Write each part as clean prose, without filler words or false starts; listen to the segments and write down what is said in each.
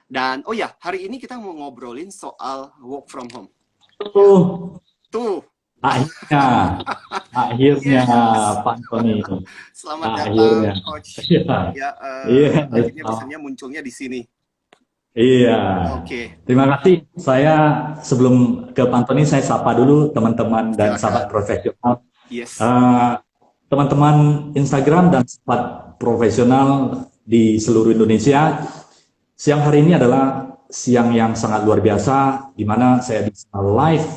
Dan oh ya, hari ini kita mau ngobrolin soal work from home. Tuh, Tuh, akhirnya, akhirnya yes. Pak Tony, Selamat datang, akhirnya. Coach. Iya, Ya, iya, akhirnya bisanya munculnya di sini. iya. Oke, Terima kasih. Saya sebelum ke Pak Tony, saya sapa dulu teman-teman dan sahabat silakan. profesional. Yes. Eh, Teman-teman Instagram dan sahabat profesional di seluruh Indonesia. Siang hari ini adalah siang yang sangat luar biasa, di mana saya bisa live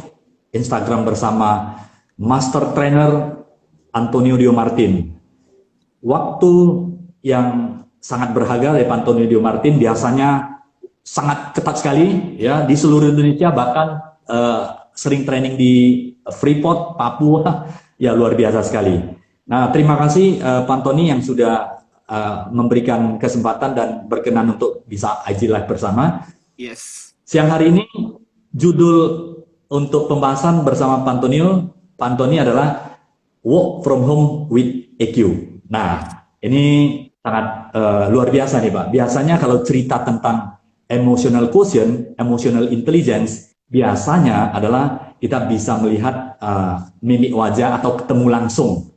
Instagram bersama Master Trainer Antonio Dio Martin. Waktu yang sangat berharga dari Antonio Dio Martin biasanya sangat ketat sekali ya di seluruh Indonesia, bahkan sering training di Freeport, Papua, ya luar biasa sekali. Nah, terima kasih Pak Antoni yang sudah memberikan kesempatan dan berkenan untuk bisa IG Live bersama. Yes. Siang hari ini judul untuk pembahasan bersama Pak Antoni adalah Work from Home with EQ. Nah, ini sangat luar biasa nih Pak. Biasanya kalau cerita tentang emotional quotient, emotional intelligence, biasanya adalah kita bisa melihat mimik wajah atau ketemu langsung,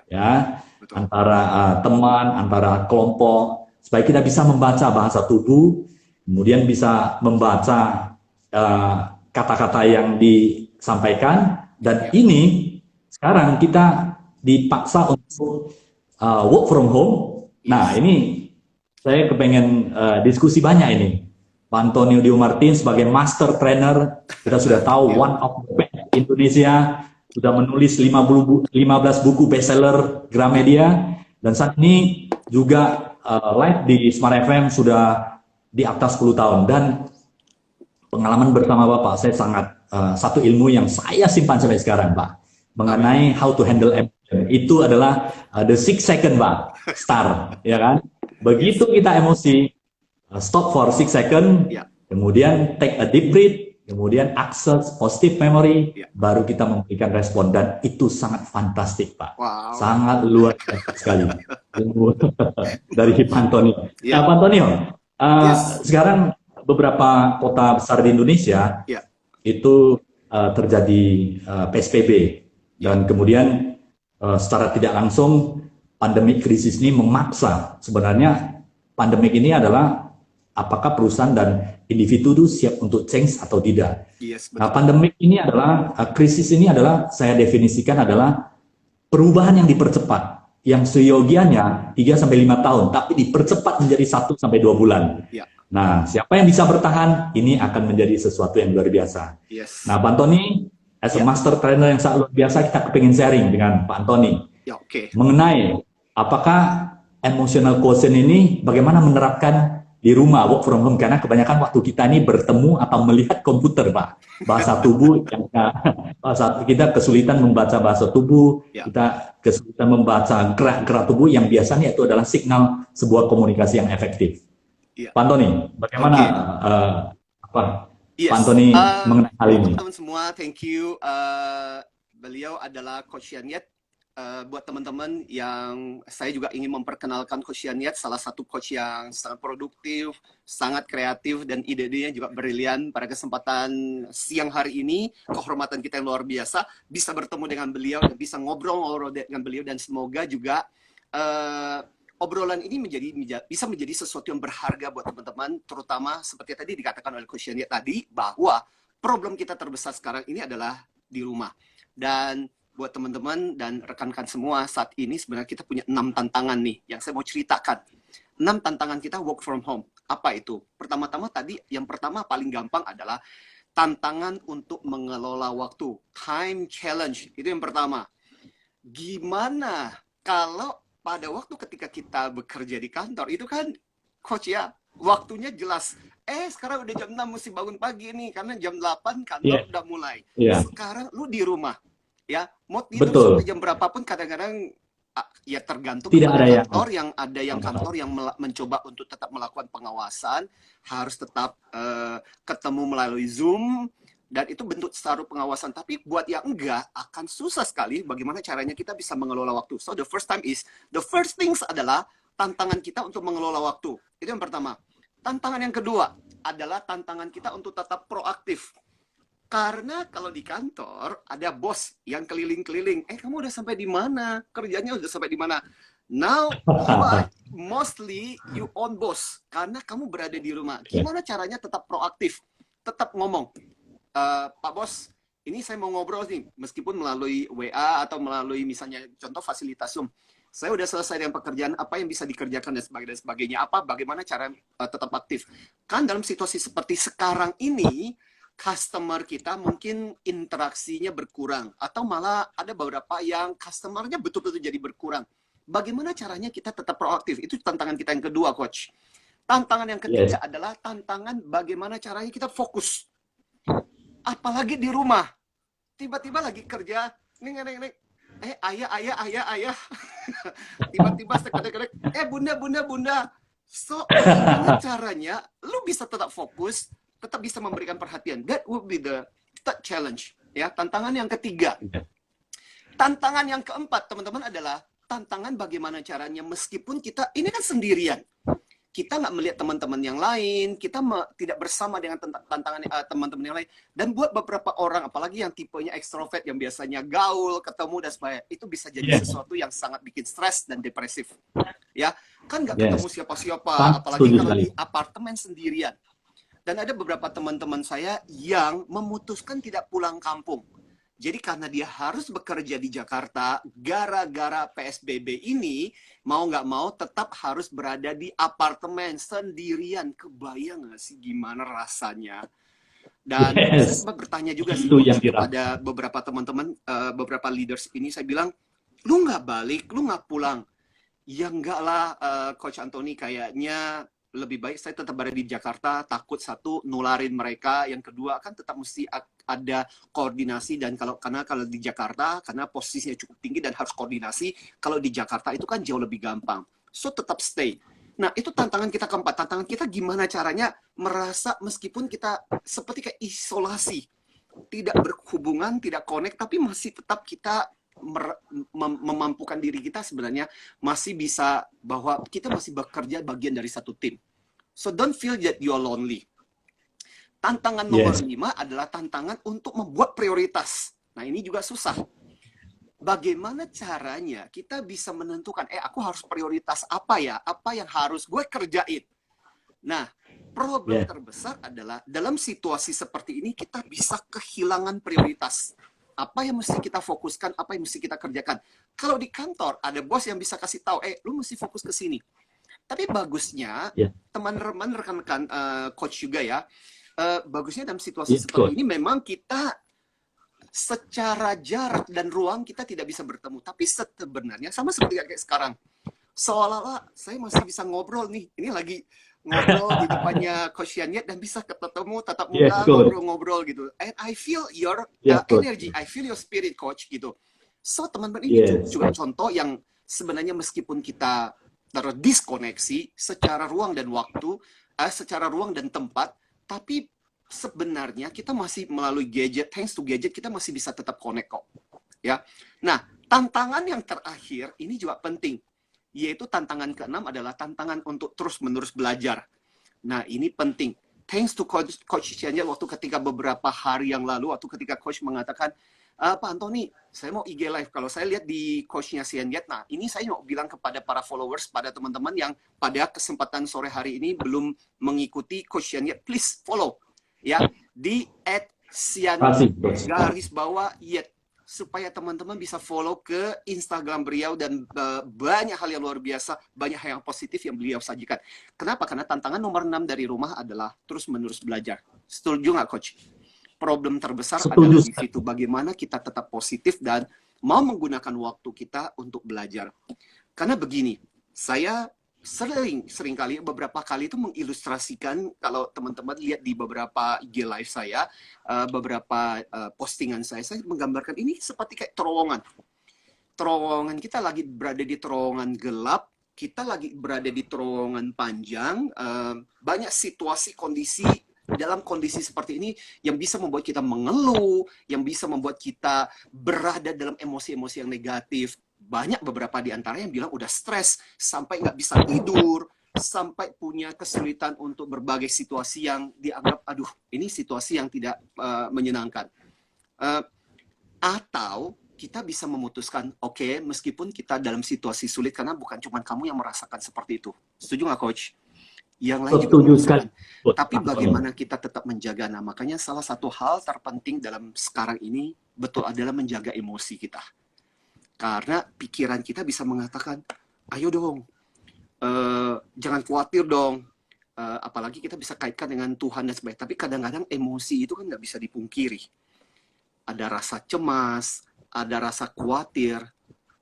ya, Betul. antara teman, antara kelompok, supaya kita bisa membaca bahasa tubuh, kemudian bisa membaca kata-kata yang disampaikan, dan ini sekarang kita dipaksa untuk work from home. Nah, ini saya kepengen diskusi banyak ini. Pak Antonio Dio Martin sebagai master trainer, kita sudah tahu one of the best Indonesia, sudah menulis 15 buku bestseller Gramedia, dan saat ini juga live di Smart FM sudah di atas 10 tahun. Dan pengalaman bersama Bapak, saya sangat satu ilmu yang saya simpan sampai sekarang, Pak, mengenai how to handle emotion. Itu adalah the 6 second, Pak, start, ya kan? Begitu kita emosi, stop for 6 second, kemudian take a deep breath, kemudian access positive memory, baru kita memberikan respon, dan itu sangat fantastik, Pak. Wow. Sangat luar biasa sekali dari Pak Antonio. Nah, Pak Antonio, sekarang beberapa kota besar di Indonesia itu terjadi PSBB, dan kemudian secara tidak langsung pandemi krisis ini memaksa, sebenarnya pandemik ini adalah apakah perusahaan dan individu itu siap untuk change atau tidak. Nah, pandemik ini adalah, krisis ini adalah, saya definisikan adalah perubahan yang dipercepat, yang seyogianya 3-5 tahun, tapi dipercepat menjadi 1-2 bulan. Nah, siapa yang bisa bertahan, ini akan menjadi sesuatu yang luar biasa. Nah, Pak Antoni, as a master trainer yang sangat luar biasa, kita kepingin sharing dengan Pak Antoni mengenai apakah emotional quotient ini bagaimana menerapkan di rumah, work from home, karena kebanyakan waktu kita ini bertemu atau melihat komputer, Pak. Bahasa tubuh, kita kesulitan membaca bahasa tubuh, kita kesulitan membaca gerak-gerak tubuh yang biasanya itu adalah signal sebuah komunikasi yang efektif. Pak Antoni, bagaimana Pak Antoni mengenai hal ini? Teman-teman semua, thank you. Beliau adalah Coach Yanyet. Buat teman-teman yang saya juga ingin memperkenalkan Coach Yanyet, salah satu coach yang sangat produktif, sangat kreatif, dan ide-idenya juga brilian. Pada kesempatan siang hari ini, kehormatan kita yang luar biasa, bisa bertemu dengan beliau, dan bisa ngobrol dengan beliau, dan semoga juga obrolan ini bisa menjadi sesuatu yang berharga buat teman-teman, terutama seperti tadi dikatakan oleh Coach Yanyet tadi, bahwa problem kita terbesar sekarang ini adalah di rumah. Dan buat teman-teman dan rekan-rekan semua, saat ini sebenarnya kita punya 6 tantangan nih yang saya mau ceritakan. 6 tantangan kita work from home. Apa itu? Pertama-tama tadi, yang pertama paling gampang adalah tantangan untuk mengelola waktu. Time challenge, itu yang pertama. Gimana kalau pada waktu ketika kita bekerja di kantor, itu kan coach ya, waktunya jelas. Sekarang udah jam 6 mesti bangun pagi nih, karena jam 8 kantor udah mulai. Sekarang lu di rumah. Ya, mau tidur sampai jam berapapun kadang-kadang ya tergantung pada kantor, yang ada yang kantor yang mencoba untuk tetap melakukan pengawasan, harus tetap ketemu melalui Zoom, dan itu bentuk seluruh pengawasan. Tapi buat yang enggak, akan susah sekali bagaimana caranya kita bisa mengelola waktu. So the first things adalah tantangan kita untuk mengelola waktu. Itu yang pertama. Tantangan yang kedua, adalah tantangan kita untuk tetap proaktif. Karena kalau di kantor ada bos yang keliling-keliling, kamu udah sampai di mana? Kerjanya udah sampai di mana? Now mostly you own boss karena kamu berada di rumah. Gimana caranya tetap proaktif, tetap ngomong, Pak Bos, ini saya mau ngobrol nih, meskipun melalui WA atau melalui misalnya contoh fasilitas Zoom. Saya udah selesai dengan pekerjaan, apa yang bisa dikerjakan dan sebagainya, bagaimana cara tetap aktif. Kan dalam situasi seperti sekarang ini, customer kita mungkin interaksinya berkurang atau malah ada beberapa yang customernya betul-betul jadi berkurang. Bagaimana caranya kita tetap proaktif? Itu tantangan kita yang kedua, Coach. Tantangan yang ketiga adalah tantangan bagaimana caranya kita fokus. Apalagi di rumah. Tiba-tiba lagi kerja, ayah. Tiba-tiba sekadang-kadang, bunda. So, bagaimana caranya lu bisa tetap fokus, tetap bisa memberikan perhatian. That would be the third challenge. Ya, tantangan yang ketiga. Tantangan yang keempat, teman-teman, adalah tantangan bagaimana caranya meskipun kita ini kan sendirian. Kita nggak melihat teman-teman yang lain, kita tidak bersama dengan tantangan teman-teman yang lain. Dan buat beberapa orang, apalagi yang tipenya ekstrovert, yang biasanya gaul, ketemu, dan sebagainya, itu bisa jadi sesuatu yang sangat bikin stres dan depresif. Ya, kan nggak ketemu siapa-siapa, apalagi kalau di apartemen sendirian. Dan ada beberapa teman-teman saya yang memutuskan tidak pulang kampung. Jadi karena dia harus bekerja di Jakarta, gara-gara PSBB ini, mau nggak mau tetap harus berada di apartemen sendirian. Kebayang nggak sih gimana rasanya? Dan saya sempat bertanya juga sih kepada beberapa teman-teman, beberapa leaders ini, saya bilang, lu nggak balik, lu nggak pulang. Ya enggak lah, Coach Anthony, kayaknya lebih baik saya tetap berada di Jakarta, takut satu nularin mereka, yang kedua kan tetap mesti ada koordinasi, dan karena kalau di Jakarta karena posisinya cukup tinggi dan harus koordinasi, kalau di Jakarta itu kan jauh lebih gampang. So tetap stay. Nah, itu tantangan kita keempat. Tantangan kita gimana caranya merasa meskipun kita seperti kayak isolasi, tidak berhubungan, tidak connect, tapi masih tetap kita memampukan diri kita sebenarnya masih bisa, bahwa kita masih bekerja bagian dari satu tim. So don't feel that you are lonely. Tantangan nomor 5 adalah tantangan untuk membuat prioritas. Nah, ini juga susah. Bagaimana caranya kita bisa menentukan, aku harus prioritas apa ya? Apa yang harus gue kerjain? Nah, problem terbesar adalah dalam situasi seperti ini kita bisa kehilangan prioritas. Apa yang mesti kita fokuskan, apa yang mesti kita kerjakan. Kalau di kantor, ada bos yang bisa kasih tahu, lu mesti fokus ke sini. Tapi bagusnya, teman-teman, rekan-rekan coach juga ya, bagusnya dalam situasi seperti ini, memang kita secara jarak dan ruang kita tidak bisa bertemu. Tapi sebenarnya, sama seperti kayak sekarang, seolah-olah saya masih bisa ngobrol nih. Ini lagi ngobrol di depannya Coach Yanyet dan bisa ketemu tatap muka, ngobrol-ngobrol gitu. And I feel your energy, I feel your spirit, Coach, gitu. So teman-teman, ini juga contoh yang sebenarnya meskipun kita terdiskoneksi secara ruang dan waktu, secara ruang dan tempat, tapi sebenarnya kita masih melalui gadget, thanks to gadget kita masih bisa tetap connect kok. Ya. Nah, tantangan yang terakhir ini juga penting. Yaitu tantangan ke-6 adalah tantangan untuk terus-menerus belajar. Nah, ini penting. Thanks to Coach Yanyet, waktu ketika beberapa hari yang lalu, waktu ketika Coach mengatakan, Pak Anthony, saya mau IG Live. Kalau saya lihat di Coach-nya Yanyet, nah ini saya mau bilang kepada para followers, pada teman-teman yang pada kesempatan sore hari ini belum mengikuti Coach Yanyet, please follow. Ya, di @sian_yet. Supaya teman-teman bisa follow ke Instagram beliau dan banyak hal yang luar biasa, banyak hal yang positif yang beliau sajikan. Kenapa? Karena tantangan nomor 6 dari rumah adalah terus-menerus belajar. Setuju nggak, Coach? Problem terbesar adalah di situ. Bagaimana kita tetap positif dan mau menggunakan waktu kita untuk belajar. Karena begini, saya sering kali, beberapa kali itu mengilustrasikan, kalau teman-teman lihat di beberapa IG live saya, beberapa postingan saya menggambarkan ini seperti kayak terowongan. Terowongan kita lagi berada di terowongan gelap, kita lagi berada di terowongan panjang, banyak situasi, kondisi, dalam kondisi seperti ini yang bisa membuat kita mengeluh, yang bisa membuat kita berada dalam emosi-emosi yang negatif. Banyak beberapa di antara yang bilang udah stres sampai nggak bisa tidur, sampai punya kesulitan untuk berbagai situasi yang dianggap, aduh, ini situasi yang tidak menyenangkan. Atau kita bisa memutuskan, oke, meskipun kita dalam situasi sulit, karena bukan cuma kamu yang merasakan seperti itu. Setuju nggak, Coach? Yang lain juga merasakan. Tapi bagaimana kita tetap menjaga? Nah, makanya salah satu hal terpenting dalam sekarang ini betul adalah menjaga emosi kita. Karena pikiran kita bisa mengatakan, ayo dong, jangan khawatir dong. Apalagi kita bisa kaitkan dengan Tuhan dan sebagainya. Tapi kadang-kadang emosi itu kan nggak bisa dipungkiri. Ada rasa cemas, ada rasa khawatir,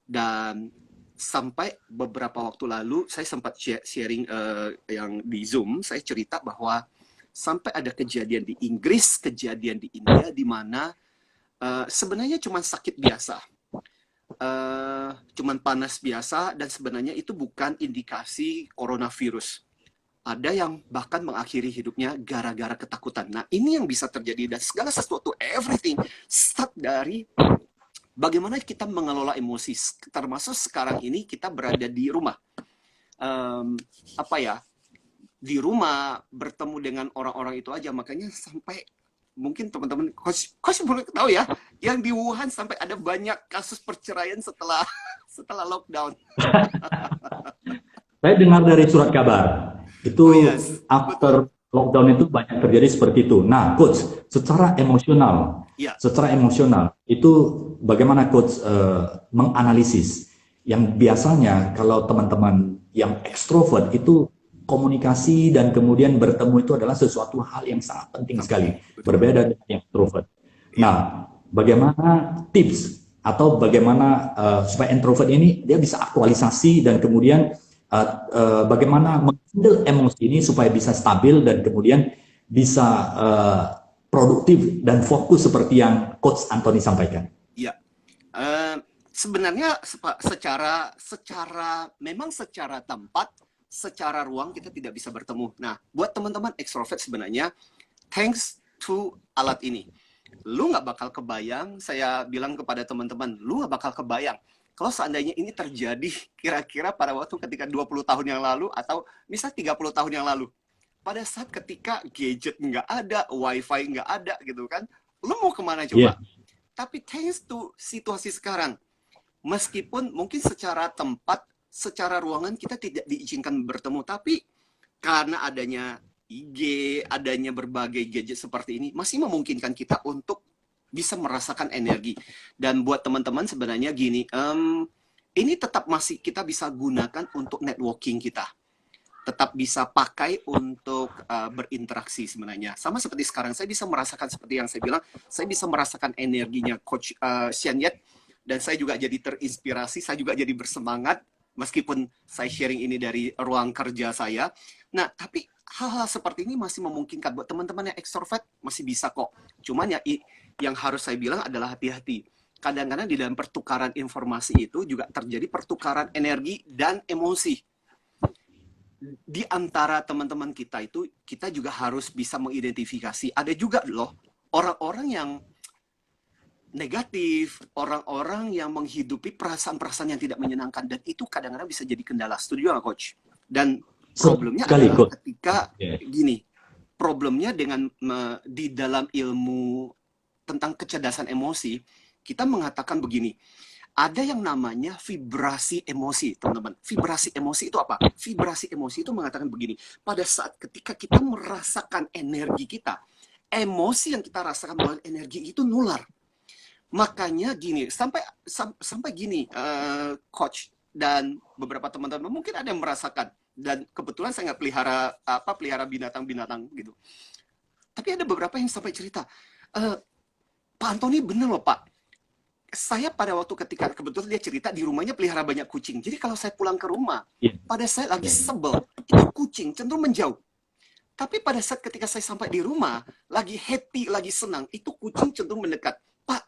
dan sampai beberapa waktu lalu saya sempat sharing yang di Zoom, saya cerita bahwa sampai ada kejadian di Inggris, kejadian di India, di mana sebenarnya cuma sakit biasa, cuman panas biasa, dan sebenarnya itu bukan indikasi coronavirus. Ada yang bahkan mengakhiri hidupnya gara-gara ketakutan. Nah, ini yang bisa terjadi, dan segala sesuatu, everything start dari bagaimana kita mengelola emosi. Termasuk sekarang ini kita berada di rumah. Di rumah, bertemu dengan orang-orang itu aja. Makanya sampai mungkin teman-teman, Coach boleh tahu ya, yang di Wuhan sampai ada banyak kasus perceraian setelah lockdown. Saya dengar dari surat kabar, itu after lockdown itu banyak terjadi seperti itu. Nah, Coach, secara emosional, itu bagaimana Coach menganalisis yang biasanya kalau teman-teman yang ekstrovert itu komunikasi dan kemudian bertemu itu adalah sesuatu hal yang sangat penting sekali, berbeda dengan yang introvert. Nah, bagaimana tips atau bagaimana supaya introvert ini dia bisa aktualisasi dan kemudian bagaimana menghandle emosi ini supaya bisa stabil dan kemudian bisa produktif dan fokus seperti yang Coach Anthony sampaikan. Iya, sebenarnya secara tempat, secara ruang kita tidak bisa bertemu. Nah, buat teman-teman ekstrovert sebenarnya, thanks to alat ini, lu nggak bakal kebayang. Saya bilang kepada teman-teman, lu nggak bakal kebayang kalau seandainya ini terjadi kira-kira pada waktu ketika 20 tahun yang lalu, atau misalnya 30 tahun yang lalu. Pada saat ketika gadget nggak ada, wifi nggak ada gitu kan, lu mau kemana coba? Tapi thanks to situasi sekarang, meskipun mungkin secara tempat, secara ruangan kita tidak diizinkan bertemu, tapi karena adanya IG, adanya berbagai gadget seperti ini, masih memungkinkan kita untuk bisa merasakan energi. Dan buat teman-teman sebenarnya gini, ini tetap masih kita bisa gunakan untuk networking kita, tetap bisa pakai untuk berinteraksi sebenarnya. Sama seperti sekarang, saya bisa merasakan seperti yang saya bilang, saya bisa merasakan energinya Coach Xian Yet, dan saya juga jadi terinspirasi, saya juga jadi bersemangat, meskipun saya sharing ini dari ruang kerja saya. Nah, tapi hal-hal seperti ini masih memungkinkan buat teman-teman yang ekstrovert, masih bisa kok. Cuman ya yang harus saya bilang adalah hati-hati. Kadang-kadang di dalam pertukaran informasi itu juga terjadi pertukaran energi dan emosi. Di antara teman-teman kita itu, kita juga harus bisa mengidentifikasi. Ada juga loh orang-orang yang negatif, orang-orang yang menghidupi perasaan-perasaan yang tidak menyenangkan, dan itu kadang-kadang bisa jadi kendala. Setuju nggak, Coach? Dan problemnya adalah ketika gini, problemnya dengan di dalam ilmu tentang kecerdasan emosi, kita mengatakan begini, ada yang namanya vibrasi emosi, teman-teman. Vibrasi emosi itu apa? Vibrasi emosi itu mengatakan begini, pada saat ketika kita merasakan energi kita, emosi yang kita rasakan melalui energi itu nular. Makanya gini, sampai gini, Coach dan beberapa teman-teman mungkin ada yang merasakan, dan kebetulan saya nggak pelihara binatang-binatang gitu. Tapi ada beberapa yang sampai cerita, Pak Anthony bener loh Pak, saya pada waktu ketika kebetulan dia cerita di rumahnya pelihara banyak kucing. Jadi kalau saya pulang ke rumah, pada saya lagi sebel, itu kucing cenderung menjauh. Tapi pada saat ketika saya sampai di rumah, lagi happy, lagi senang, itu kucing cenderung mendekat. Pak,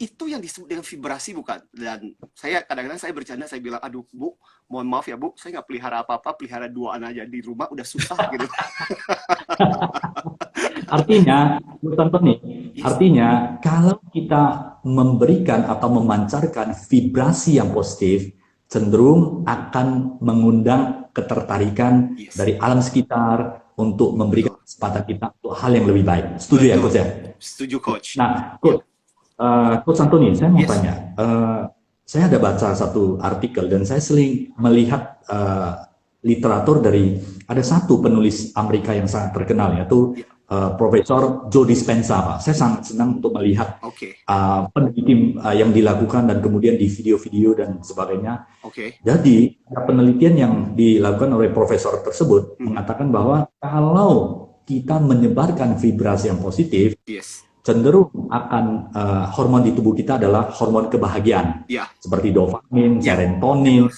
itu yang disebut dengan vibrasi bukan? Dan saya kadang-kadang saya bercanda, saya bilang, aduh Bu, mohon maaf ya Bu, saya nggak pelihara apa-apa, pelihara 2 aja di rumah udah susah gitu. Artinya, artinya kalau kita memberikan atau memancarkan vibrasi yang positif, cenderung akan mengundang ketertarikan Yes. dari alam sekitar untuk memberikan kesempatan kita untuk hal yang lebih baik. Setuju ya, Coach ya? Setuju, Coach. Nah, Coach Anthony, saya mau Yes. tanya. Saya ada baca satu artikel dan saya sering melihat literatur dari ada satu penulis Amerika yang sangat terkenal, yaitu Profesor Joe Dispenza, Pak. Saya sangat senang untuk melihat penelitian yang dilakukan dan kemudian di video-video dan sebagainya. Jadi penelitian yang dilakukan oleh profesor tersebut mengatakan bahwa kalau kita menyebarkan vibrasi yang positif, cenderung akan hormon di tubuh kita adalah hormon kebahagiaan, seperti dopamin, serotonin,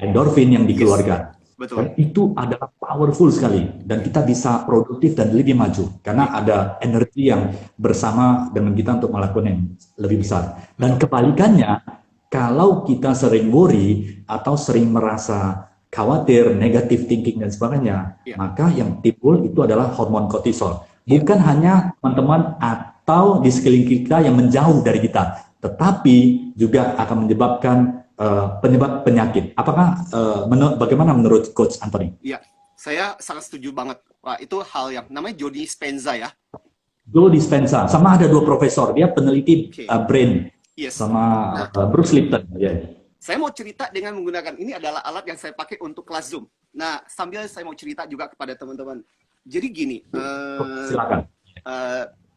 endorfin yang dikeluarkan. Dan itu adalah powerful sekali dan kita bisa produktif dan lebih maju karena ada energi yang bersama dengan kita untuk melakukan yang lebih besar. Dan kebalikannya, kalau kita sering worry atau sering merasa khawatir, negative thinking dan sebagainya, maka yang timbul itu adalah hormon kortisol. Bukan hanya teman-teman atau di sekeliling kita yang menjauh dari kita, tetapi juga akan menyebabkan penyebab penyakit. Apakah bagaimana menurut Coach Anthony? Ya, saya sangat setuju banget. Wah, itu hal yang namanya Joe Dispenza ya. Joe Dispenza, sama ada dua profesor, dia peneliti brain, sama Bruce Lipton. Saya mau cerita dengan menggunakan ini adalah alat yang saya pakai untuk kelas Zoom. Nah, sambil saya mau cerita juga kepada teman-teman. Jadi gini, silakan.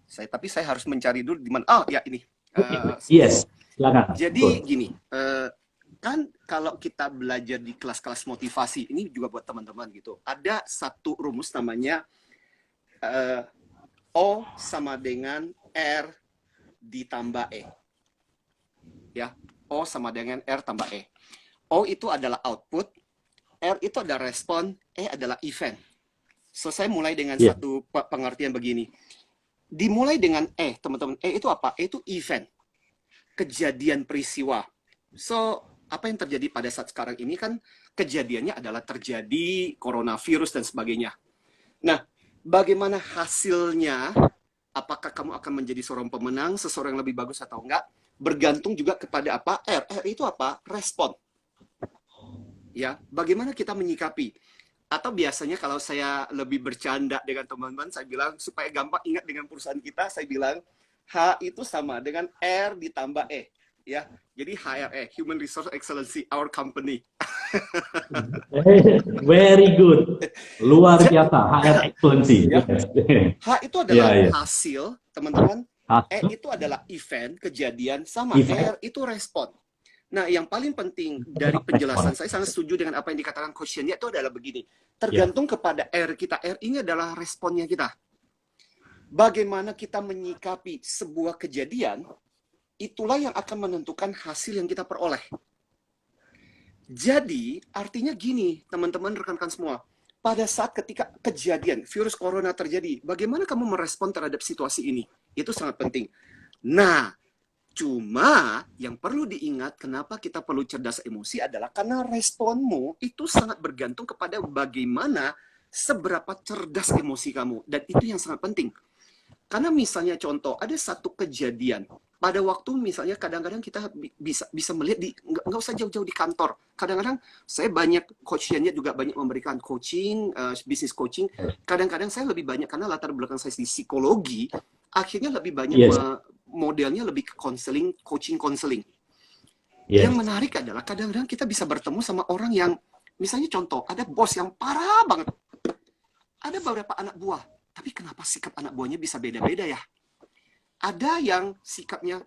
Tapi saya harus mencari dulu di mana. Oh ya ini. Yes, silakan. Jadi gini. Kan kalau kita belajar di kelas-kelas motivasi, ini juga buat teman-teman gitu, ada satu rumus namanya O sama dengan R ditambah E. Ya, O sama dengan R tambah E. O itu adalah output, R itu adalah respon, E adalah event. So, saya mulai dengan satu pengertian begini. Dimulai dengan E, teman-teman. E itu apa? E itu event. Kejadian peristiwa. So, apa yang terjadi pada saat sekarang ini kan kejadiannya adalah terjadi coronavirus dan sebagainya. Nah, bagaimana hasilnya? Apakah kamu akan menjadi seorang pemenang, seseorang yang lebih bagus atau enggak? Bergantung juga kepada apa? R. R itu apa? Respon. Ya, bagaimana kita menyikapi? Atau biasanya kalau saya lebih bercanda dengan teman-teman, saya bilang supaya gampang ingat dengan perusahaan kita, saya bilang H itu sama dengan R ditambah E. Ya, jadi HRE, Human Resource Excellency, our company. Very good, luar biasa, HR Excellency. H itu adalah hasil, teman-teman. E itu adalah event, kejadian, sama R itu respon. Nah, yang paling penting dari penjelasan, saya sangat setuju dengan apa yang dikatakan Coach Shania itu adalah begini. Tergantung kepada R kita. R ini adalah responnya kita. Bagaimana kita menyikapi sebuah kejadian, itulah yang akan menentukan hasil yang kita peroleh. Jadi, artinya gini, teman-teman, rekan-rekan semua. Pada saat ketika kejadian virus corona terjadi, bagaimana kamu merespon terhadap situasi ini? Itu sangat penting. Nah, cuma yang perlu diingat kenapa kita perlu cerdas emosi adalah karena responmu itu sangat bergantung kepada bagaimana seberapa cerdas emosi kamu. Dan itu yang sangat penting. Karena misalnya contoh, ada satu kejadian. Pada waktu misalnya kadang-kadang kita bisa melihat nggak usah jauh-jauh di kantor. Kadang-kadang saya Coach Shania juga banyak memberikan coaching, bisnis coaching. Kadang-kadang saya lebih banyak karena latar belakang saya di psikologi, akhirnya lebih banyak modelnya lebih ke coaching. Yang menarik adalah kadang-kadang kita bisa bertemu sama orang yang, misalnya contoh, ada bos yang parah banget. Ada beberapa anak buah, tapi kenapa sikap anak buahnya bisa beda-beda ya? Ada yang sikapnya,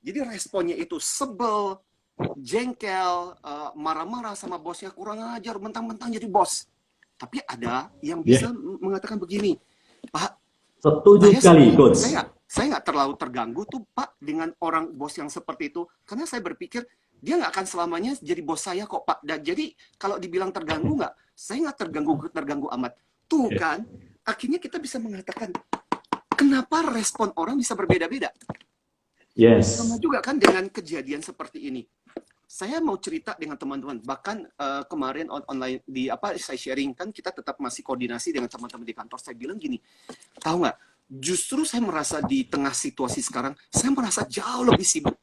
jadi responnya itu sebel, jengkel, marah-marah sama bosnya, kurang ajar, mentang-mentang jadi bos. Tapi ada yang bisa mengatakan begini, Pak, setuju sekali, Coach. Saya nggak terlalu terganggu tuh, Pak, dengan orang bos yang seperti itu. Karena saya berpikir, dia nggak akan selamanya jadi bos saya kok, Pak. Dan jadi, kalau dibilang terganggu nggak, saya nggak terganggu amat. Tuh kan, akhirnya kita bisa mengatakan, kenapa respon orang bisa berbeda-beda? Sama juga kan dengan kejadian seperti ini. Saya mau cerita dengan teman-teman. Bahkan kemarin online saya sharing kan kita tetap masih koordinasi dengan teman-teman di kantor. Saya bilang gini, tahu nggak? Justru saya merasa di tengah situasi sekarang, saya merasa jauh lebih sibuk.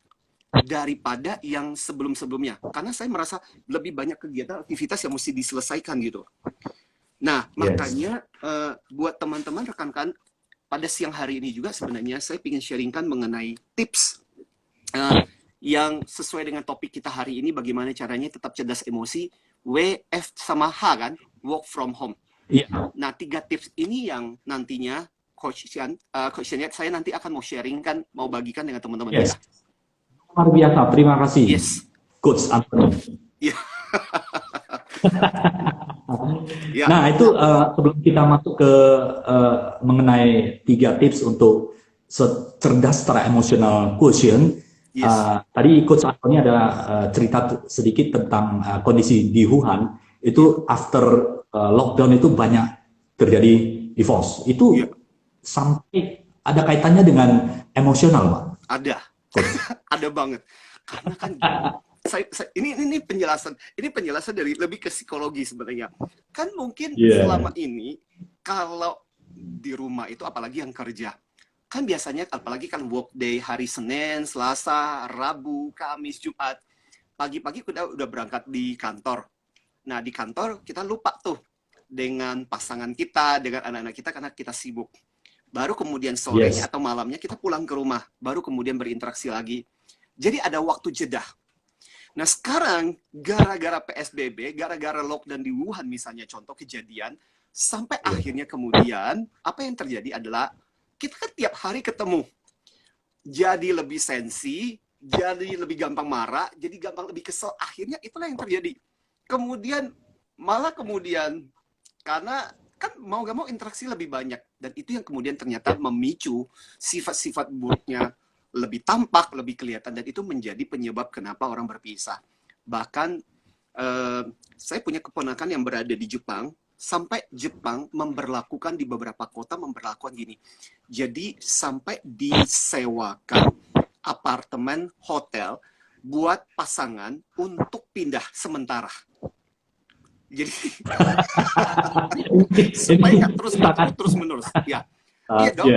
daripada yang sebelum-sebelumnya. Karena saya merasa lebih banyak kegiatan aktivitas yang mesti diselesaikan gitu. Nah, makanya buat teman-teman rekan-rekan pada siang hari ini juga sebenarnya saya ingin sharingkan mengenai tips yang sesuai dengan topik kita hari ini, bagaimana caranya tetap cerdas emosi, WF sama H kan, work from home. Nah, 3 tips ini yang nantinya Coach Yat, saya nanti akan mau sharingkan, mau bagikan dengan teman-teman kita. Luar biasa, terima kasih, Coach Anthony. Nah, itu sebelum kita masuk ke mengenai 3 tips untuk cerdas secara emosional quotient, tadi Coach Anthony ada cerita sedikit tentang kondisi di Wuhan. Itu after lockdown itu banyak terjadi divorce. Itu sampai ada kaitannya dengan emosional, Pak? Ada. Ada banget. Karena kan ini penjelasan dari lebih ke psikologi sebenarnya. Kan mungkin selama ini kalau di rumah itu apalagi yang kerja, kan biasanya apalagi kan work day hari Senin, Selasa, Rabu, Kamis, Jumat, pagi-pagi udah berangkat di kantor. Nah, di kantor kita lupa tuh dengan pasangan kita, dengan anak-anak kita karena kita sibuk. Baru kemudian sorenya atau malamnya kita pulang ke rumah, baru kemudian berinteraksi lagi. Jadi ada waktu jeda. Nah, sekarang gara-gara PSBB, gara-gara lockdown di Wuhan misalnya contoh kejadian, sampai akhirnya kemudian apa yang terjadi adalah kita kan tiap hari ketemu. Jadi lebih sensi, jadi lebih gampang marah, jadi gampang lebih kesel. Akhirnya itulah yang terjadi. Kemudian karena kan mau gak mau interaksi lebih banyak, dan itu yang kemudian ternyata memicu sifat-sifat buruknya lebih tampak, lebih kelihatan, dan itu menjadi penyebab kenapa orang berpisah. Bahkan saya punya keponakan yang berada di Jepang, sampai Jepang memberlakukan di beberapa kota memberlakukan gini. Jadi sampai disewakan apartemen hotel buat pasangan untuk pindah sementara. Jadi supaya terus menerus. Ya. Iya dong,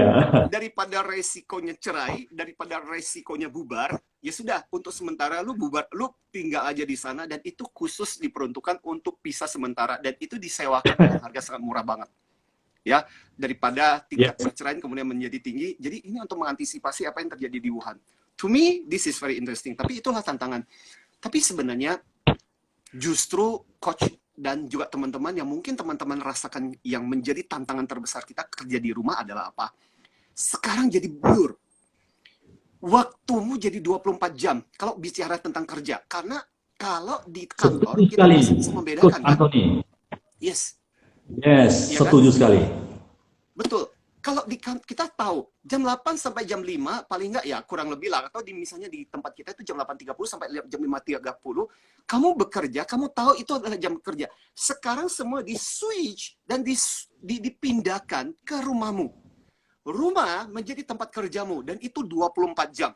daripada resikonya cerai, daripada resikonya bubar, ya sudah, untuk sementara lu bubar, lu tinggal aja di sana, dan itu khusus diperuntukkan untuk pisah sementara, dan itu disewakan dengan harga sangat murah banget. Ya, daripada tingkat perceraian kemudian menjadi tinggi. Jadi ini untuk mengantisipasi apa yang terjadi di Wuhan. To me, this is very interesting, tapi itulah tantangan. Tapi sebenarnya justru coach dan juga teman-teman yang mungkin teman-teman rasakan yang menjadi tantangan terbesar kita kerja di rumah adalah apa? Sekarang jadi blur. Waktumu jadi 24 jam kalau bicara tentang kerja. Karena kalau di kantor kita masih bisa membedakan kan? Yes, ya setuju kan? Sekali. Betul. Kalau kita tahu jam 8 sampai jam 5 paling nggak ya kurang lebih lah, atau misalnya di tempat kita itu jam 8.30 sampai jam 5.30 kamu bekerja, kamu tahu itu adalah jam kerja. Sekarang semua di switch dan dipindahkan ke rumahmu. Rumah menjadi tempat kerjamu dan itu 24 jam.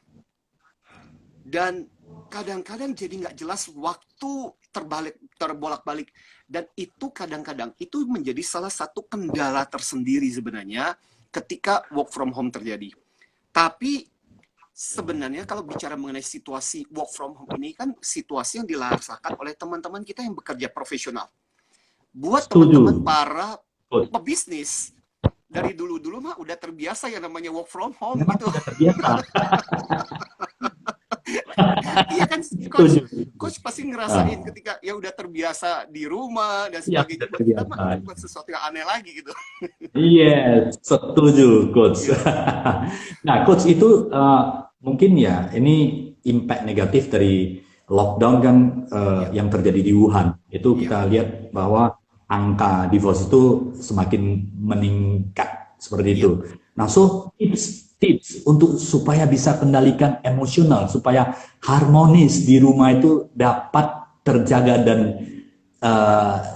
Dan kadang-kadang jadi nggak jelas waktu terbolak-balik, dan itu kadang-kadang itu menjadi salah satu kendala tersendiri sebenarnya ketika work from home terjadi. Tapi sebenarnya kalau bicara mengenai situasi work from home ini kan situasi yang dirasakan oleh teman-teman kita yang bekerja profesional. Buat teman-teman para pebisnis, dari dulu-dulu mah udah terbiasa yang namanya work from home gitu. Udah terbiasa. Iya kan, coach pasti ngerasain ketika ya udah terbiasa di rumah dan sebagainya. Kita mah bukan sesuatu yang aneh lagi gitu. Iya, setuju, coach. Nah, coach itu mungkin ya ini impact negatif dari lockdown kan yang terjadi di Wuhan. Itu kita lihat bahwa angka divorce itu semakin meningkat seperti itu. Nah, so tips untuk supaya bisa kendalikan emosional, supaya harmonis di rumah itu dapat terjaga dan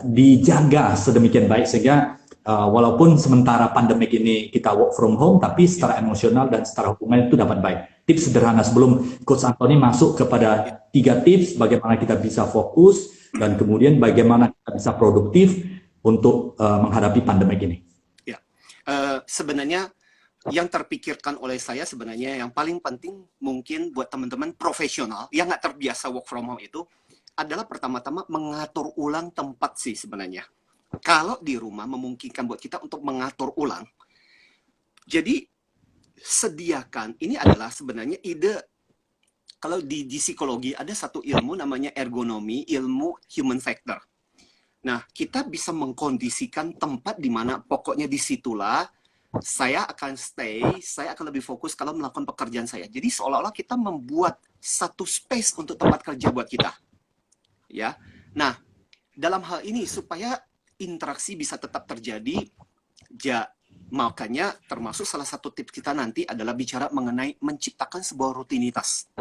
dijaga sedemikian baik sehingga walaupun sementara pandemik ini kita work from home, tapi secara emosional dan secara hubungan itu dapat baik. Tips sederhana sebelum Coach Anthony masuk kepada 3 tips bagaimana kita bisa fokus dan kemudian bagaimana kita bisa produktif untuk menghadapi pandemik ini. Ya, sebenarnya yang terpikirkan oleh saya sebenarnya yang paling penting mungkin buat teman-teman profesional yang nggak terbiasa work from home itu adalah pertama-tama mengatur ulang tempat sih sebenarnya. Kalau di rumah memungkinkan buat kita untuk mengatur ulang, jadi sediakan, ini adalah sebenarnya ide, kalau di psikologi ada satu ilmu namanya ergonomi, ilmu human factor. Nah, kita bisa mengkondisikan tempat di mana pokoknya disitulah saya akan stay, saya akan lebih fokus kalau melakukan pekerjaan saya. Jadi seolah-olah kita membuat satu space untuk tempat kerja buat kita. Ya. Nah, dalam hal ini supaya interaksi bisa tetap terjadi, makanya termasuk salah satu tips kita nanti adalah bicara mengenai menciptakan sebuah rutinitas.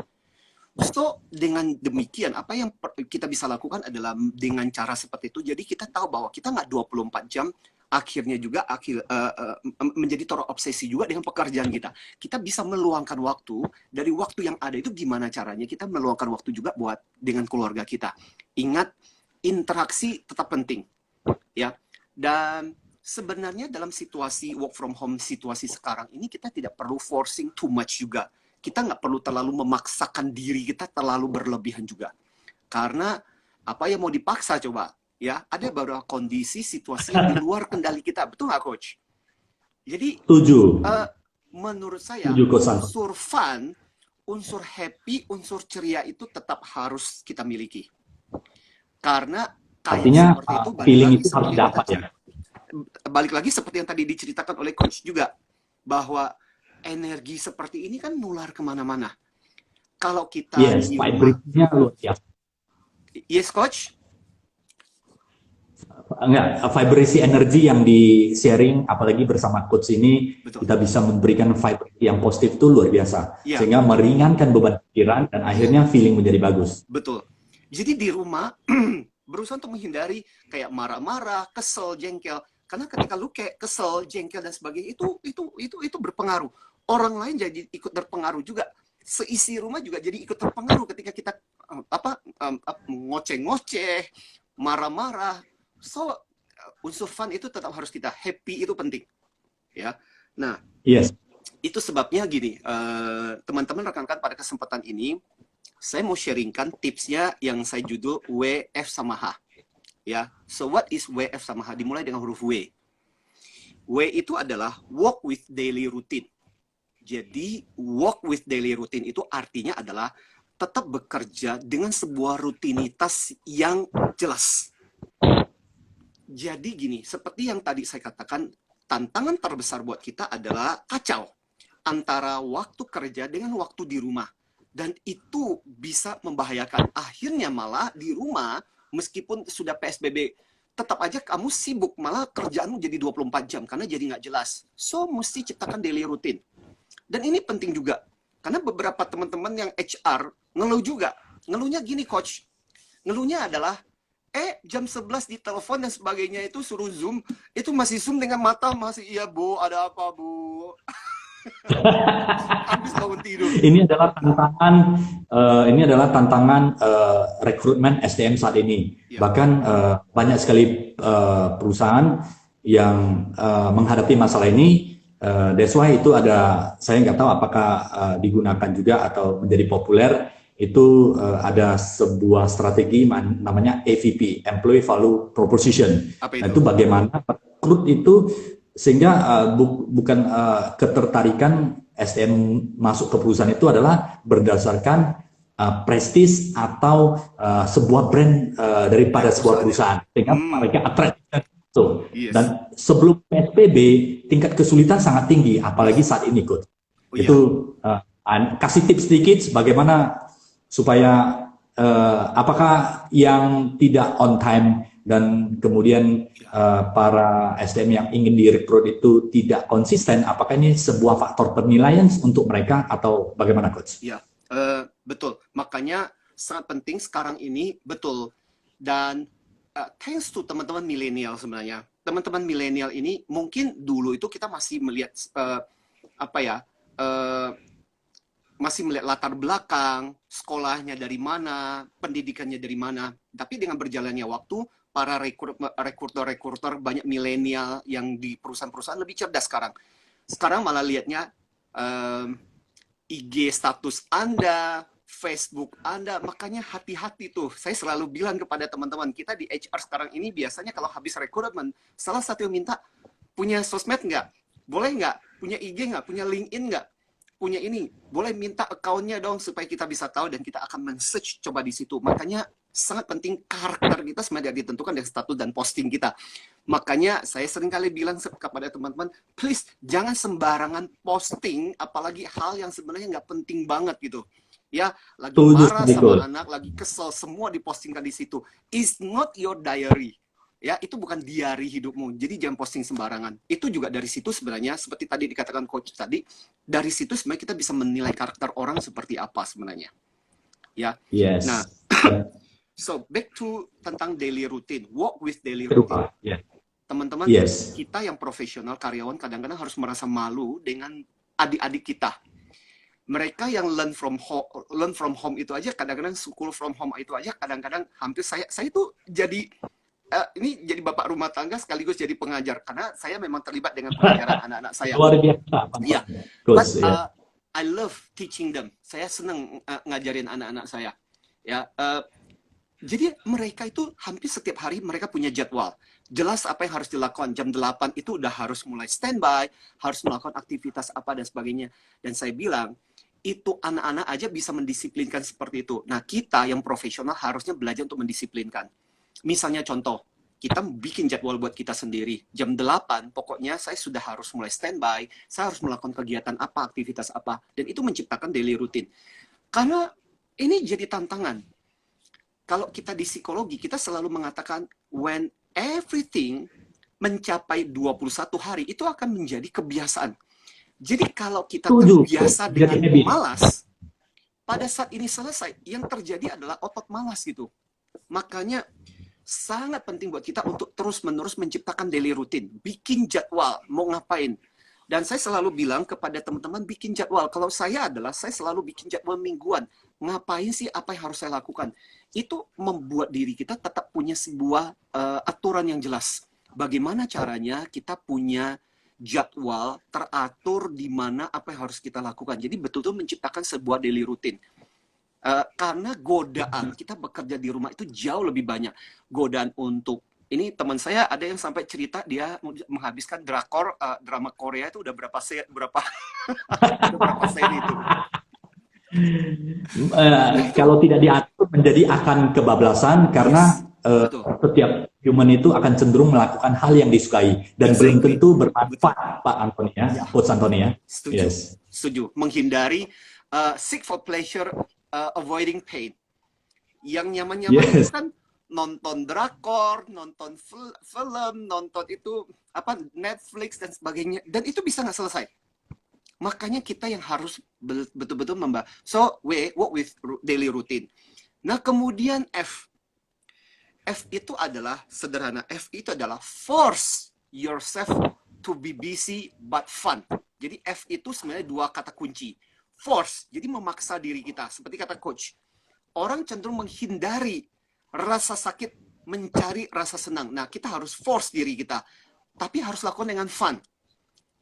So, dengan demikian, apa yang kita bisa lakukan adalah dengan cara seperti itu, jadi kita tahu bahwa kita nggak 24 jam, akhirnya juga menjadi terobsesi juga dengan pekerjaan kita. Kita bisa meluangkan waktu, dari waktu yang ada itu gimana caranya kita meluangkan waktu juga buat dengan keluarga kita. Ingat, interaksi tetap penting. Ya, dan sebenarnya dalam situasi work from home, situasi sekarang ini, kita tidak perlu forcing too much juga. Kita nggak perlu terlalu memaksakan diri kita terlalu berlebihan juga. Karena apa yang mau dipaksa coba? Ya, ada beberapa kondisi, situasi yang di luar kendali kita. Betul nggak, Coach? Jadi, menurut saya, unsur fun, unsur happy, unsur ceria itu tetap harus kita miliki. Karena artinya feeling itu harus dapat ya. Balik lagi seperti yang tadi diceritakan oleh Coach juga, bahwa energi seperti ini kan nular kemana-mana. Kalau kita di vibrasinya luar biasa. Yes, Coach? Enggak, vibrasi energi yang di-sharing, apalagi bersama Coach ini, betul, kita bisa memberikan vibrasi yang positif itu luar biasa. Ya. Sehingga meringankan beban pikiran dan akhirnya feeling menjadi bagus. Betul. Jadi di rumah, berusaha untuk menghindari kayak marah-marah, kesel, jengkel. Karena ketika lu kayak kesel, jengkel, dan sebagainya, itu berpengaruh. Orang lain jadi ikut terpengaruh juga. Seisi rumah juga jadi ikut terpengaruh ketika kita ngoceh-ngoceh, marah-marah. So, unsur fun itu tetap harus kita, happy itu penting. Ya. Nah, yes, itu sebabnya gini, teman-teman rekan-rekan, pada kesempatan ini saya mau sharingkan tipsnya yang saya judul WF sama H. Ya. So, what is WF sama H? Dimulai dengan huruf W. W itu adalah walk with daily routine. Jadi, walk with daily routine itu artinya adalah tetap bekerja dengan sebuah rutinitas yang jelas. Jadi gini, seperti yang tadi saya katakan, tantangan terbesar buat kita adalah kacau antara waktu kerja dengan waktu di rumah. Dan itu bisa membahayakan. Akhirnya malah di rumah, meskipun sudah PSBB, tetap aja kamu sibuk, malah kerjaanmu jadi 24 jam, karena jadi nggak jelas. So, mesti ciptakan daily routine. Dan ini penting juga, karena beberapa teman-teman yang HR ngeluh juga. Ngeluhnya gini, Coach. Ngeluhnya adalah, jam 11 di telepon dan sebagainya itu suruh Zoom, itu masih Zoom dengan mata, masih, iya Bu, ada apa Bu? Habis bangun tidur. Ini adalah tantangan rekrutmen SDM saat ini. Ya. Bahkan banyak sekali perusahaan yang menghadapi masalah ini. That's why itu ada, saya nggak tahu apakah digunakan juga atau menjadi populer, itu ada sebuah strategi namanya AVP, Employee Value Proposition. Nah, itu bagaimana rekrut itu sehingga bukan ketertarikan SDM masuk ke perusahaan itu adalah berdasarkan prestis atau sebuah brand daripada sebuah perusahaan, sehingga mereka atraktif. Yes. Dan sebelum PSBB tingkat kesulitan sangat tinggi, apalagi saat ini, Coach. Itu kasih tips sedikit bagaimana supaya apakah yang tidak on time dan kemudian para SDM yang ingin direkrut itu tidak konsisten, apakah ini sebuah faktor penilaian untuk mereka atau bagaimana, Coach? Ya, betul. Makanya sangat penting sekarang ini, betul. Dan thanks to teman-teman milenial sebenarnya. Teman-teman milenial ini mungkin dulu itu kita masih melihat masih melihat latar belakang, sekolahnya dari mana, pendidikannya dari mana. Tapi dengan berjalannya waktu, para rekruter banyak milenial yang di perusahaan-perusahaan lebih cerdas sekarang. Sekarang malah lihatnya IG status Anda, Facebook Anda, makanya hati-hati tuh. Saya selalu bilang kepada teman-teman kita di HR sekarang ini biasanya kalau habis rekrutmen, salah satu yang minta, punya sosmed nggak? Boleh nggak? Punya IG nggak? Punya LinkedIn nggak? Punya ini, boleh minta akunnya dong supaya kita bisa tahu dan kita akan men-search coba di situ. Makanya sangat penting karakter kita sebenarnya ditentukan dari status dan posting kita. Makanya saya sering kali bilang kepada teman-teman, please jangan sembarangan posting, apalagi hal yang sebenarnya nggak penting banget gitu. Ya, lagi marah sama anak, lagi kesel, semua dipostingkan di situ. It's not your diary. Ya, itu bukan diari hidupmu. Jadi jangan posting sembarangan. Itu juga dari situ sebenarnya, seperti tadi dikatakan coach tadi, dari situ sebenarnya kita bisa menilai karakter orang seperti apa sebenarnya. Ya. Yes. Nah, so back to tentang daily routine, walk with daily routine. Teman-teman, kita yang profesional, karyawan kadang-kadang harus merasa malu dengan adik-adik kita. Mereka yang learn from home itu aja, kadang-kadang school from home itu aja, kadang-kadang hampir saya tuh jadi ini jadi bapak rumah tangga sekaligus jadi pengajar karena saya memang terlibat dengan pengajaran anak-anak saya. Luar biasa. Iya. But I love teaching them. Saya senang ngajarin anak-anak saya. Ya. Jadi mereka itu hampir setiap hari mereka punya jadwal. Jelas apa yang harus dilakukan. Jam 8 itu udah harus mulai standby, harus melakukan aktivitas apa dan sebagainya. Dan saya bilang, itu anak-anak aja bisa mendisiplinkan seperti itu. Nah, kita yang profesional harusnya belajar untuk mendisiplinkan. Misalnya contoh, kita bikin jadwal buat kita sendiri. Jam 8, pokoknya saya sudah harus mulai standby, saya harus melakukan kegiatan apa, aktivitas apa, dan itu menciptakan daily routine. Karena ini jadi tantangan. Kalau kita di psikologi, kita selalu mengatakan, when everything mencapai 21 hari, itu akan menjadi kebiasaan. Jadi kalau kita terbiasa dengan malas, pada saat ini selesai, yang terjadi adalah otot malas gitu. Makanya sangat penting buat kita untuk terus-menerus menciptakan daily routine, bikin jadwal, mau ngapain. Dan saya selalu bilang kepada teman-teman, bikin jadwal. Kalau saya selalu bikin jadwal mingguan. Ngapain sih, apa yang harus saya lakukan? Itu membuat diri kita tetap punya sebuah aturan yang jelas. Bagaimana caranya kita punya jadwal teratur di mana apa yang harus kita lakukan. Jadi betul-betul menciptakan sebuah daily routine. Karena godaan kita bekerja di rumah itu jauh lebih banyak. Godaan untuk ini teman saya ada yang sampai cerita dia menghabiskan drama Korea itu udah berapa seri itu. Kalau tidak diatur menjadi akan kebablasan karena setiap human itu akan cenderung melakukan hal yang disukai dan belum tentu bermanfaat, Pak Antoni ya, Coach Antoni ya. Setuju. Setuju. Menghindari seek for pleasure, avoiding pain. Yang nyaman-nyaman itu kan nonton drakor, nonton film, nonton itu apa Netflix dan sebagainya, dan itu bisa nggak selesai. Makanya kita yang harus betul-betul membahas. So, work with daily routine. Nah, kemudian F itu adalah sederhana. F itu adalah force yourself to be busy but fun. Jadi F itu sebenarnya dua kata kunci. Force, jadi memaksa diri kita. Seperti kata coach, orang cenderung menghindari rasa sakit, mencari rasa senang. Nah, kita harus force diri kita. Tapi harus lakukan dengan fun.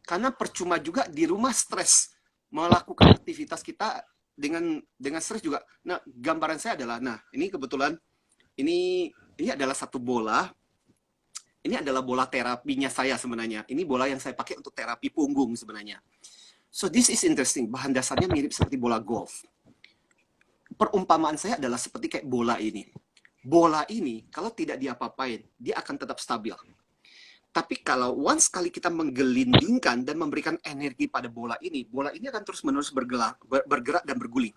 Karena percuma juga di rumah stres. Melakukan aktivitas kita dengan stres juga. Nah, gambaran saya adalah, nah, ini kebetulan, ini adalah satu bola. Ini adalah bola terapinya saya sebenarnya. Ini bola yang saya pakai untuk terapi punggung sebenarnya. So, this is interesting. Bahan dasarnya mirip seperti bola golf. Perumpamaan saya adalah seperti kayak bola ini. Bola ini, kalau tidak diapa-apain, dia akan tetap stabil. Tapi kalau once kali kita menggelindingkan dan memberikan energi pada bola ini akan terus-menerus bergerak dan berguling.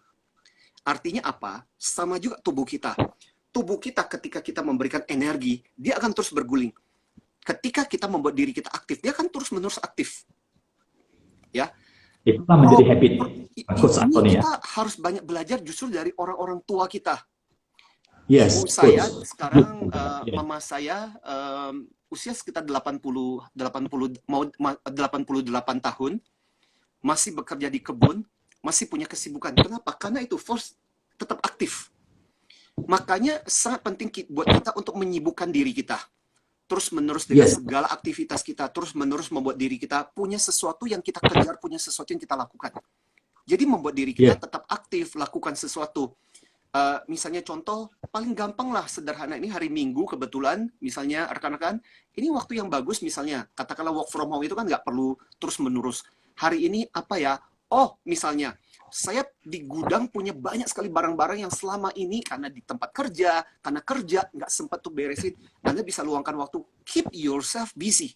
Artinya apa? Sama juga tubuh kita. Tubuh kita ketika kita memberikan energi, dia akan terus berguling. Ketika kita membuat diri kita aktif, dia akan terus-menerus aktif. Ya. Itulah menjadi habit. Kita harus banyak belajar justru dari orang-orang tua kita. Yes, Ibu saya sekarang, mama saya usia sekitar 88 tahun, masih bekerja di kebun, masih punya kesibukan. Kenapa? Karena itu force tetap aktif. Makanya sangat penting buat kita untuk menyibukkan diri kita. terus-menerus dengan segala aktivitas kita, terus-menerus membuat diri kita punya sesuatu yang kita kejar, punya sesuatu yang kita lakukan. Jadi membuat diri kita tetap aktif, lakukan sesuatu. Misalnya contoh, paling gampang lah, sederhana, ini hari Minggu kebetulan, misalnya rekan-rekan, ini waktu yang bagus misalnya, katakanlah work from home itu kan nggak perlu terus-menerus. Hari ini apa ya? Oh, misalnya, saya di gudang punya banyak sekali barang-barang yang selama ini karena di tempat kerja, karena kerja nggak sempat tuh beresin, Anda bisa luangkan waktu, keep yourself busy.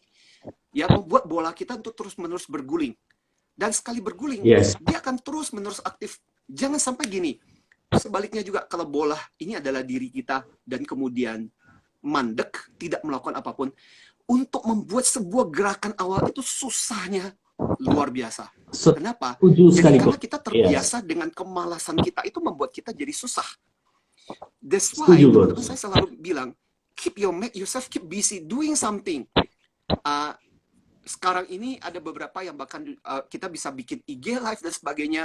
Ya, membuat bola kita untuk terus-menerus berguling. Dan sekali berguling, dia akan terus-menerus aktif. Jangan sampai gini, sebaliknya juga kalau bola ini adalah diri kita dan kemudian mandek, tidak melakukan apapun, untuk membuat sebuah gerakan awal itu susahnya luar biasa. Kenapa? Jadi karena kita terbiasa dengan kemalasan kita, itu membuat kita jadi susah. That's why teman-teman saya selalu bilang, keep yourself keep busy doing something. Sekarang ini ada beberapa yang bahkan kita bisa bikin IG live dan sebagainya.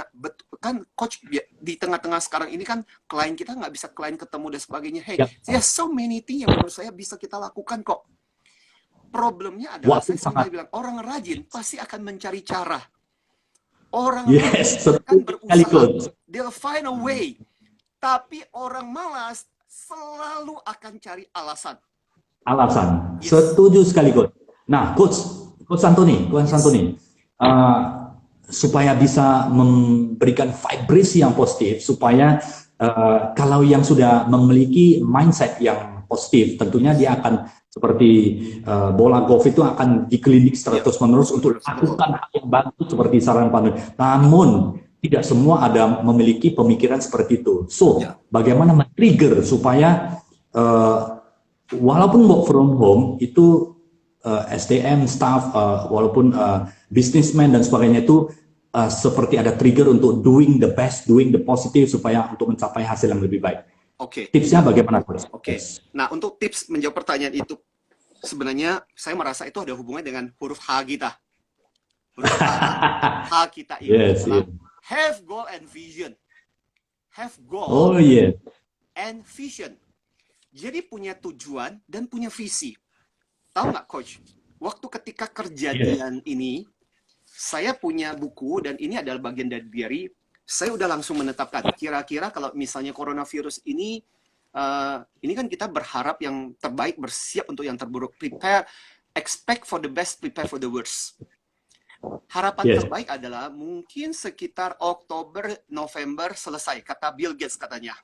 Kan coach di tengah-tengah sekarang ini kan klien kita nggak bisa klien ketemu dan sebagainya. Hey, there's so many things yang menurut saya bisa kita lakukan kok. Problemnya adalah saya selalu bilang, orang rajin pasti akan mencari cara. Orang rajin akan berusaha. They'll find a way. Tapi orang malas selalu akan cari alasan. Setuju sekali, Coach. Nah, Coach Antoni, supaya bisa memberikan vibrasi yang positif, supaya kalau yang sudah memiliki mindset yang positif, tentunya dia akan seperti bola golf itu akan dikelilingi terus-menerus untuk lakukan hal yang bagus seperti saran Pak. Namun tidak semua ada memiliki pemikiran seperti itu. So, bagaimana men-trigger supaya walaupun work from home itu SDM, staff, walaupun businessman dan sebagainya itu seperti ada trigger untuk doing the best, doing the positive supaya untuk mencapai hasil yang lebih baik. Tipsnya bagaimana, Coach? Nah, untuk tips menjawab pertanyaan itu, sebenarnya saya merasa itu ada hubungannya dengan huruf H kita. Huruf H kita ini adalah have goal and vision. Have goal and vision. Jadi punya tujuan dan punya visi. Tahu nggak, Coach? Waktu ketika kejadian ini, saya punya buku dan ini adalah bagian dari diary. Saya udah langsung menetapkan. Kira-kira kalau misalnya coronavirus ini kan kita berharap yang terbaik, bersiap untuk yang terburuk. Prepare, expect for the best, prepare for the worst. Harapan terbaik adalah mungkin sekitar Oktober, November selesai, kata Bill Gates katanya.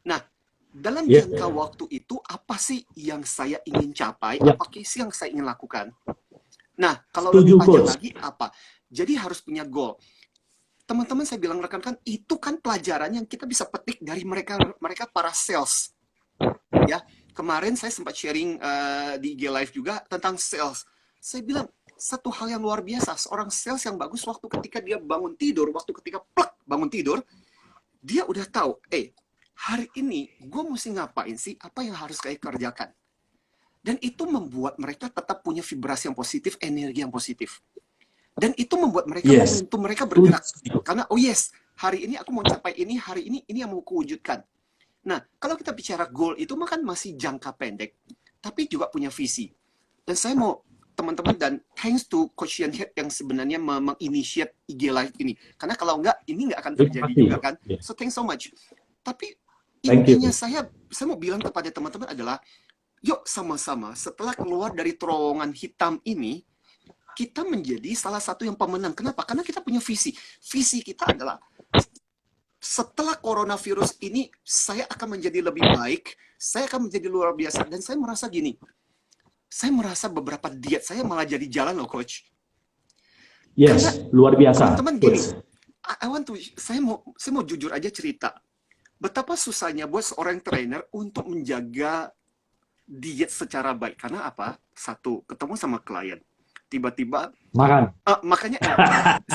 Nah, dalam jangka waktu itu, apa sih yang saya ingin capai? Apa sih yang saya ingin lakukan? Nah, kalau lebih panjang lagi, apa? Jadi harus punya goal. Teman-teman saya bilang rekan-rekan, itu kan pelajaran yang kita bisa petik dari mereka para sales. Ya, kemarin saya sempat sharing di IG Live juga tentang sales. Saya bilang, satu hal yang luar biasa, seorang sales yang bagus waktu ketika dia bangun tidur, waktu ketika bangun tidur, dia udah tahu, hari ini gue mesti ngapain sih? Apa yang harus saya kerjakan? Dan itu membuat mereka tetap punya vibrasi yang positif, energi yang positif. Dan itu membuat mereka momentum mereka bergerak. Karena, hari ini aku mau capai ini, hari ini yang mau kuwujudkan. Nah, kalau kita bicara goal itu kan masih jangka pendek, tapi juga punya visi. Dan saya mau teman-teman, dan thanks to Coach Ian Head yang sebenarnya menginitiate IG Live ini. Karena kalau enggak, ini nggak akan terjadi juga kan. So, thanks so much. Tapi intinya saya mau bilang kepada teman-teman adalah, yuk sama-sama setelah keluar dari terowongan hitam ini, kita menjadi salah satu yang pemenang. Kenapa? Karena kita punya visi. Visi kita adalah, setelah coronavirus ini, saya akan menjadi lebih baik, saya akan menjadi luar biasa. Dan saya merasa gini, saya merasa beberapa diet saya malah jadi jalan loh, Coach. Karena, luar biasa. Teman-teman gini, saya mau jujur aja cerita. Betapa susahnya buat seorang trainer untuk menjaga diet secara baik. Karena apa? Satu, ketemu sama klien. Tiba-tiba makan. Makanya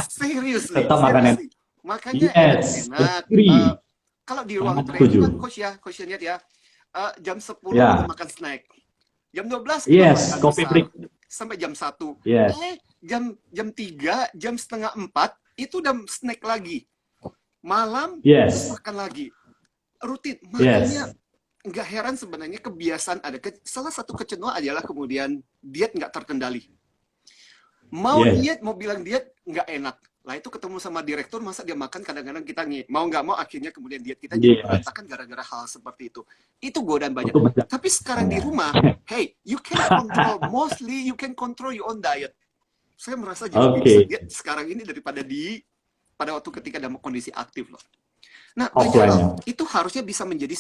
serius nih. Makanya enak. Kalau di ruang training kan coach lihat ya, jam 10 makan snack. Jam 12 coffee break sampai jam 1. Jam 3, jam setengah 4 itu udah snack lagi. Malam makan lagi. Rutin. Makanya nggak heran sebenarnya kebiasaan ada. Salah satu kecenderungan adalah kemudian diet nggak terkendali. Mau diet, mau bilang diet, nggak enak. Lah itu ketemu sama direktur, masa dia makan kadang-kadang kita mau nggak mau akhirnya kemudian diet kita jadi berantakan gara-gara hal seperti itu. Itu godaan banyak. Tapi sekarang di rumah, hey, you can control, mostly you can control your own diet. Saya merasa jauh lebih bisa diet sekarang ini daripada pada waktu ketika dalam kondisi aktif loh. Nah, itu harusnya bisa menjadi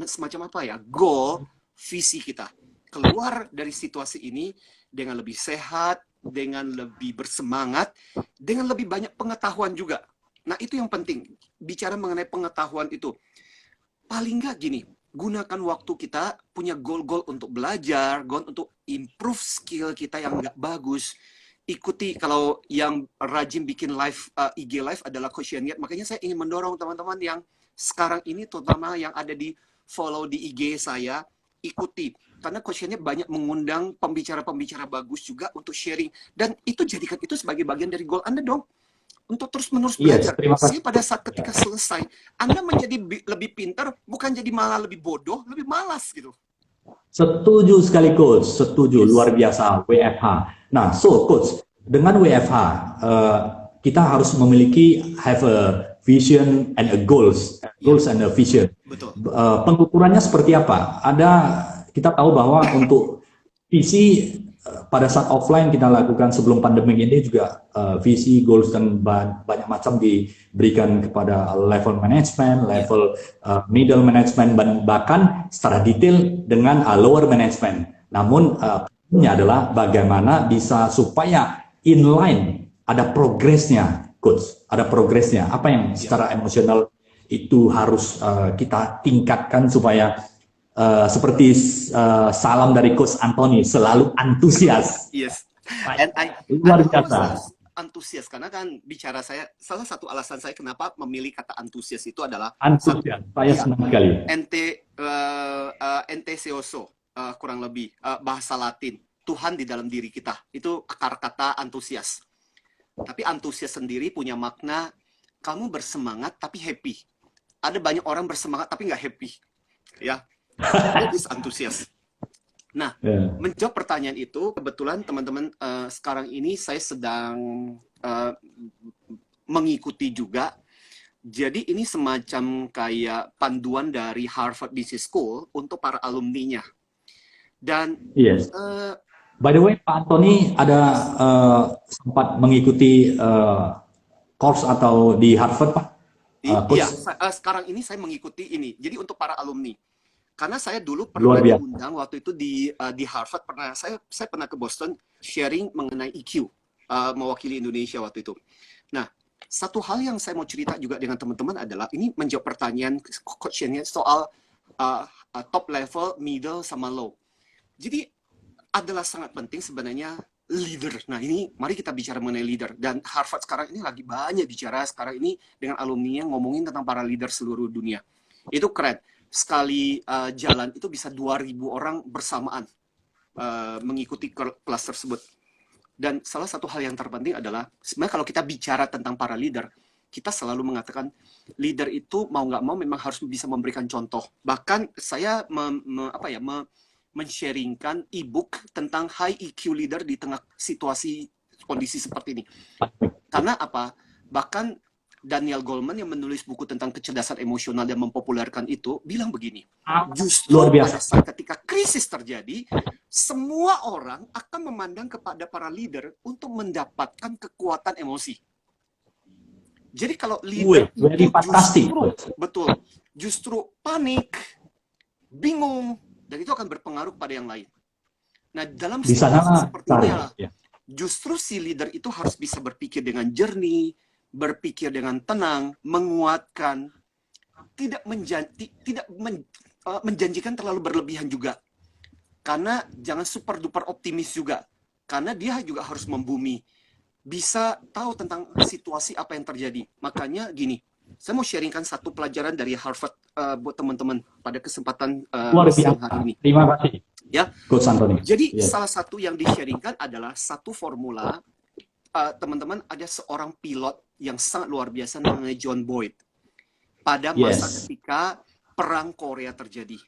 semacam apa ya, goal, visi kita. Keluar dari situasi ini dengan lebih sehat, dengan lebih bersemangat, dengan lebih banyak pengetahuan juga. Nah, itu yang penting. Bicara mengenai pengetahuan itu. Paling nggak gini, gunakan waktu kita punya goal-goal untuk belajar, goal untuk improve skill kita yang nggak bagus. Ikuti, kalau yang rajin bikin live, IG live adalah Coach Yaniat. Makanya saya ingin mendorong teman-teman yang sekarang ini, terutama yang ada di follow di IG saya, ikuti. Karena Coach Yaniat banyak mengundang pembicara-pembicara bagus juga untuk sharing. Dan itu jadikan itu sebagai bagian dari goal Anda dong. Untuk terus-menerus belajar. Sehingga pada saat ketika selesai, Anda menjadi lebih pintar, bukan jadi malah lebih bodoh, lebih malas gitu. Setuju sekali Coach, setuju, luar biasa WFH. Nah, so Coach, dengan WFH kita harus memiliki have a vision and a goals and a vision. Betul. Pengukurannya seperti apa? Kita tahu bahwa untuk visi pada saat offline kita lakukan sebelum pandemi ini juga visi, goals dan banyak macam diberikan kepada level management, level middle management, bahkan secara detail dengan lower management. Namun ini adalah bagaimana bisa supaya inline, ada progresnya, Coach, ada progresnya. Apa yang secara emosional itu harus kita tingkatkan supaya seperti salam dari Coach Anthony, selalu antusias. Yes. Luar biasa. Antusias, karena kan bicara saya, salah satu alasan saya kenapa memilih kata antusias itu adalah antusias. Saya senang sekali. Ente seoso, kurang lebih bahasa Latin, Tuhan di dalam diri kita. Itu akar kata antusias. Tapi antusias sendiri punya makna kamu bersemangat tapi happy. Ada banyak orang bersemangat tapi nggak happy. Ya. Itu antusias. Nah, menjawab pertanyaan itu, kebetulan teman-teman sekarang ini saya sedang mengikuti juga. Jadi ini semacam kayak panduan dari Harvard Business School untuk para alumninya. Dan by the way, Pak Anthony ada sempat mengikuti course atau di Harvard, Pak? Iya, sekarang ini saya mengikuti ini. Jadi untuk para alumni. Karena saya dulu pernah diundang waktu itu di Harvard, saya pernah ke Boston sharing mengenai EQ, mewakili Indonesia waktu itu. Nah, satu hal yang saya mau cerita juga dengan teman-teman adalah ini menjawab pertanyaan coach-nya soal top level, middle, sama low. Jadi adalah sangat penting sebenarnya leader. Nah, ini mari kita bicara mengenai leader. Dan Harvard sekarang ini lagi banyak bicara sekarang ini dengan alumni yang ngomongin tentang para leader seluruh dunia. Itu keren. Sekali jalan itu bisa 2.000 orang bersamaan mengikuti kelas tersebut. Dan salah satu hal yang terpenting adalah sebenarnya kalau kita bicara tentang para leader, kita selalu mengatakan leader itu mau nggak mau memang harus bisa memberikan contoh. Bahkan saya men-sharingkan e-book tentang high EQ leader di tengah situasi kondisi seperti ini. Karena apa? Bahkan Daniel Goleman yang menulis buku tentang kecerdasan emosional dan mempopulerkan itu bilang begini, justru pada saat ketika krisis terjadi, semua orang akan memandang kepada para leader untuk mendapatkan kekuatan emosi. Jadi kalau leader justru panik, bingung, dan itu akan berpengaruh pada yang lain. Nah, dalam situasi seperti ini, justru si leader itu harus bisa berpikir dengan jernih, berpikir dengan tenang, menguatkan, tidak menjanjikan terlalu berlebihan juga. Karena jangan super duper optimis juga. Karena dia juga harus membumi. Bisa tahu tentang situasi apa yang terjadi. Makanya gini, saya mau sharingkan satu pelajaran dari Harvard buat teman-teman pada kesempatan siang hari ini. Terima kasih. Ya. Coach Anthony. Jadi salah satu yang di-sharingkan adalah satu formula. Teman-teman, ada seorang pilot yang sangat luar biasa namanya John Boyd. Pada masa ketika Perang Korea terjadi.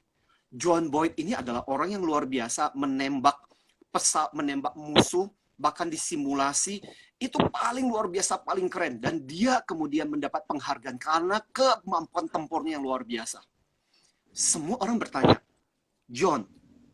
John Boyd ini adalah orang yang luar biasa menembak menembak musuh, bahkan di simulasi itu paling luar biasa, paling keren, dan dia kemudian mendapat penghargaan karena kemampuan tempurnya yang luar biasa. Semua orang bertanya, John,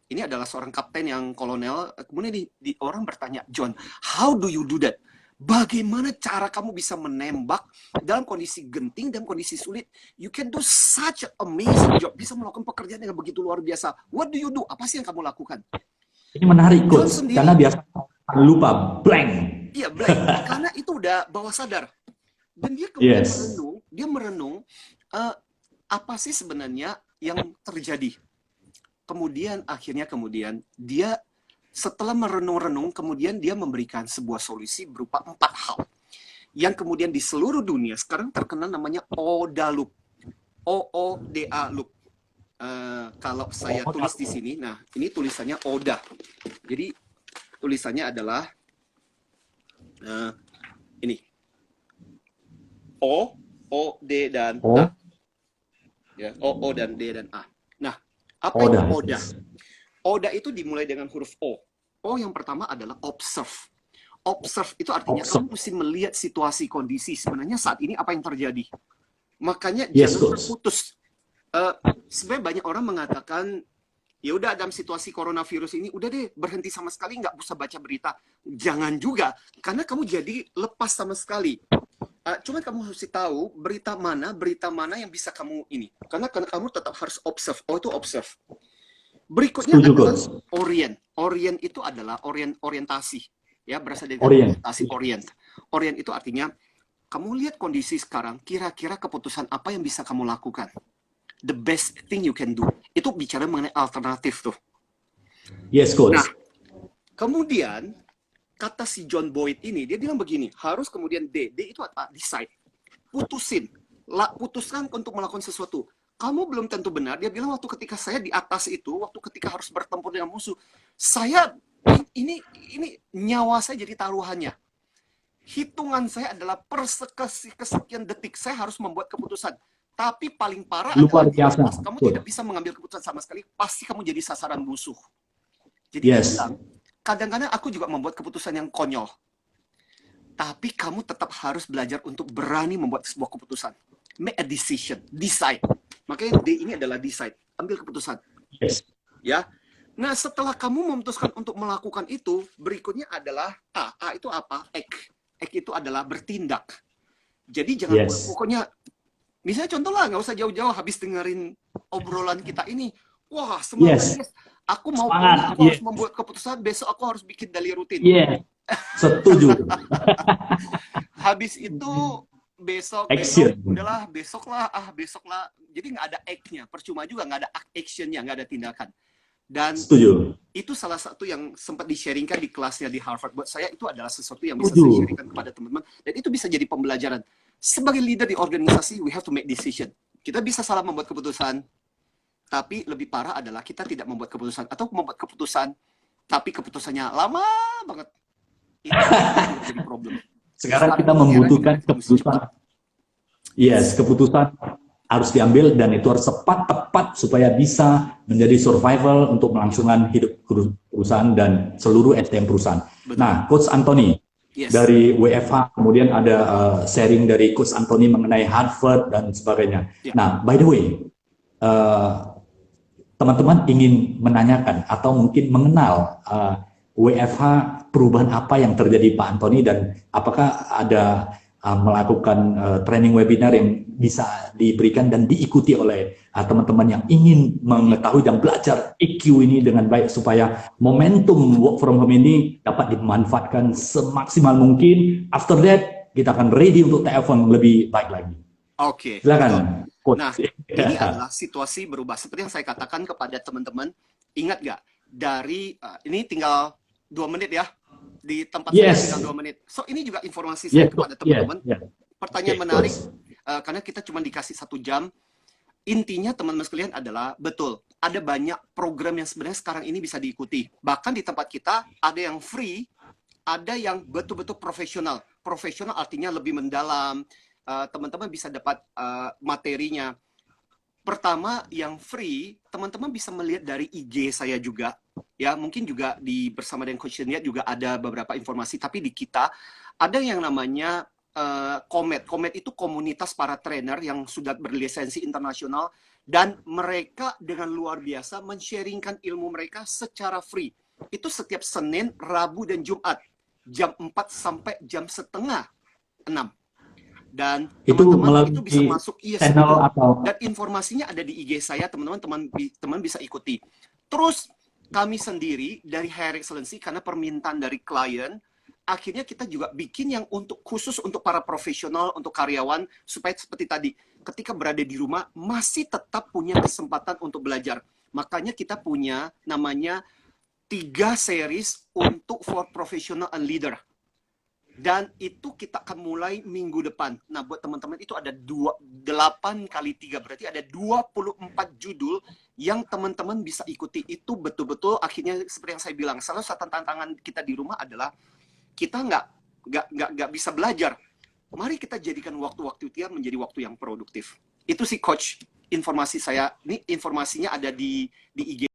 ini adalah seorang kapten yang kolonel, kemudian orang bertanya, John, how do you do that? Bagaimana cara kamu bisa menembak dalam kondisi genting, dalam kondisi sulit? You can do such an amazing job. Bisa melakukan pekerjaan yang begitu luar biasa. What do you do? Apa sih yang kamu lakukan? Ini menarik, Coach. Karena biasa lupa, blank. Iya, blank. Karena itu udah bawah sadar. Dan dia kemudian merenung, apa sih sebenarnya yang terjadi? Kemudian dia setelah merenung-renung, kemudian dia memberikan sebuah solusi berupa 4 hal. Yang kemudian di seluruh dunia sekarang terkenal namanya OODA Loop. OODA Loop. Kalau saya tulis di sini, nah ini tulisannya OODA. Jadi tulisannya adalah ini. O, D, dan A. Ya, O, dan D, dan A. Nah, apa itu OODA? OODA itu dimulai dengan huruf O. O yang pertama adalah observe. Observe itu artinya kamu mesti melihat situasi, kondisi. Sebenarnya saat ini apa yang terjadi. Makanya jangan terputus. Sebenarnya banyak orang mengatakan, ya udah dalam situasi coronavirus ini, udah deh berhenti sama sekali, nggak usah baca berita. Jangan juga, karena kamu jadi lepas sama sekali. Cuma kamu harus tahu berita mana yang bisa kamu ini. Karena kamu tetap harus observe. O itu observe. Berikutnya adalah orient. Orient itu adalah orientasi. Ya, berasal dari orientasi, orient. Orient itu artinya kamu lihat kondisi sekarang, kira-kira keputusan apa yang bisa kamu lakukan. The best thing you can do. Itu bicara mengenai alternatif tuh. Yes, Coach. Nah, kemudian kata si John Boyd ini, dia bilang begini, harus kemudian D. D itu apa? Decide. Putuskan untuk melakukan sesuatu. Kamu belum tentu benar. Dia bilang waktu ketika saya di atas itu, waktu ketika harus bertempur dengan musuh, saya ini nyawa saya jadi taruhannya. Hitungan saya adalah per kesekian detik saya harus membuat keputusan. Tapi paling parah adalah kamu tidak bisa mengambil keputusan sama sekali, pasti kamu jadi sasaran musuh. Jadi dia bilang, kadang-kadang aku juga membuat keputusan yang konyol. Tapi kamu tetap harus belajar untuk berani membuat sebuah keputusan. Make a decision, decide. Makanya D ini adalah decide, ambil keputusan. Yes. Ya. Nah, setelah kamu memutuskan untuk melakukan itu, berikutnya adalah A. A itu apa? Act. Act itu adalah bertindak. Jadi jangan pokoknya, misalnya contoh lah, nggak usah jauh-jauh habis dengerin obrolan kita ini. Wah, semangat. Aku mau harus membuat keputusan, besok aku harus bikin daily rutin. Setuju. Habis itu besok udahlah besok lah. Jadi nggak ada act-nya, percuma juga nggak ada action-nya, nggak ada tindakan. Dan itu salah satu yang sempat di-sharingkan di kelasnya di Harvard. Buat saya itu adalah sesuatu yang bisa saya sharingkan kepada teman-teman, dan itu bisa jadi pembelajaran. Sebagai leader di organisasi, we have to make decision. Kita bisa salah membuat keputusan, tapi lebih parah adalah kita tidak membuat keputusan, atau membuat keputusan tapi keputusannya lama banget. Itu jadi problem. Sekarang kita membutuhkan keputusan. Keputusan harus diambil, dan itu harus tepat supaya bisa menjadi survival untuk melangsungan hidup perusahaan dan seluruh SDM perusahaan. Betul. Nah, Coach Anthony dari WFH, kemudian ada sharing dari Coach Anthony mengenai Harvard dan sebagainya. Nah, by the way, teman-teman ingin menanyakan atau mungkin mengenal WFH, perubahan apa yang terjadi Pak Anthony, dan apakah ada melakukan training webinar yang bisa diberikan dan diikuti oleh teman-teman yang ingin mengetahui dan belajar EQ ini dengan baik, supaya momentum work from home ini dapat dimanfaatkan semaksimal mungkin. After that, kita akan ready untuk telepon lebih baik lagi. Oke. Silakan. Nah, ini adalah situasi berubah. Seperti yang saya katakan kepada teman-teman, ingat nggak? Dari, ini tinggal 2 menit ya. Di tempat saya tinggal 2 menit. So, ini juga informasi saya kepada teman-teman. Pertanyaan menarik, karena kita cuma dikasih 1 jam. Intinya teman-teman sekalian adalah, betul, ada banyak program yang sebenarnya sekarang ini bisa diikuti. Bahkan di tempat kita, ada yang free, ada yang betul-betul profesional. Profesional artinya lebih mendalam, teman-teman bisa dapat materinya. Pertama, yang free, teman-teman bisa melihat dari IG saya juga. Ya, mungkin juga bersama dengan Coach Niat juga ada beberapa informasi, tapi di kita ada yang namanya Comet. Comet itu komunitas para trainer yang sudah berlisensi internasional, dan mereka dengan luar biasa men-sharingkan ilmu mereka secara free. Itu setiap Senin, Rabu, dan Jumat. Jam 4 sampai jam setengah 6. Dan teman-teman itu bisa masuk, channel atau, dan informasinya ada di IG saya, teman-teman bisa ikuti. Terus kami sendiri dari Higher Excellency, karena permintaan dari klien, akhirnya kita juga bikin yang khusus untuk para profesional, untuk karyawan, supaya seperti tadi, ketika berada di rumah masih tetap punya kesempatan untuk belajar. Makanya kita punya namanya 3 series untuk for professional and leader. Dan itu kita akan mulai minggu depan. Nah, buat teman-teman itu ada 8 kali 3, berarti ada 24 judul yang teman-teman bisa ikuti. Itu betul-betul akhirnya seperti yang saya bilang, salah satu tantangan kita di rumah adalah kita nggak bisa belajar. Mari kita jadikan waktu-waktu kita menjadi waktu yang produktif. Itu sih Coach, informasi saya. Ini informasinya ada di IG.